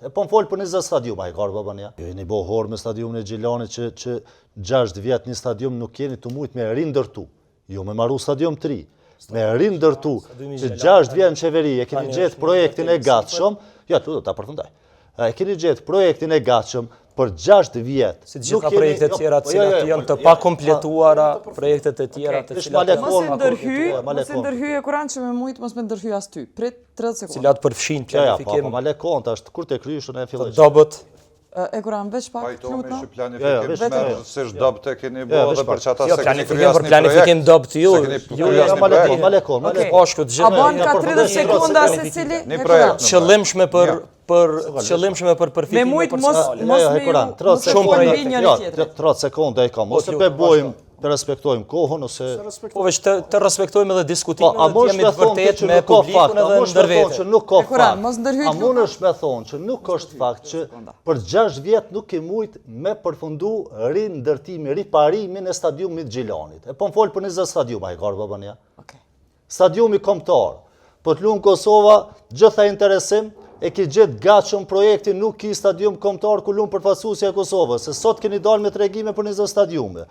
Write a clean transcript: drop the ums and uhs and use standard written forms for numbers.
E po më folë për 20 stadium, a i karë babanja. Jo, jeni bo horë me stadiumin e Gjilanit që 6 vjetë një stadium nuk jeni të mujtë me rindërtu. Jo me maru stadium 3. Me rindërtu që 6 vjetë në qeveri e keni gjetë projektin e gatshëm, ja, tu do ta përfundaj. E keni gjetë projektin e gatshëm për 6 vjetë. Si të gjitha projektet tjera të cilat janë të pakompletuara, projektet e tjera të cilat Mos e ndërhyj e kuran që me mujtë mos me ndërhyj as ty. Prit 30 sekundë. cilat përfshin planifikim. Ma le konta, është kur të kryshën e filloj. Të dobët. E kuran veç pak Pajtomi flutna. që planifikim shmerësisht dobët e keni bo dhe për që ata Jo, se keni planifikim kryas për një planifikim dobët ju. Ma le kon. Po shku të A ban gjithë. ka 30 sekunda se cili? Një projekt. Qëllimshme për përfitimin Me mujtë mos Jo, me Kuran, 30 sekonda e kam, ose bojmë të respektojmë kohën, ose... Po veç të respektojmë edhe diskutimin A dhe mund të jemi të vërtet me publikun edhe ndër vete. që nuk ka Kuran, fakt. mos ndërhyj A mund është me thonë që nuk është fakt që për 6 vjetë nuk ke mujtë me përfundu rindërtimi, riparimin e stadiumit Gjilanit. E po më folë për 20 stadium, a i karë babanja. Stadiumi kombëtar. Po të lunë Kosova, gjitha interesim, e ki gjithë gatshëm projekti nuk ki stadium kombëtar ku lunë përfaqësuesja e Kosovës, se sot keni dalë me tregime për 20 stadiume.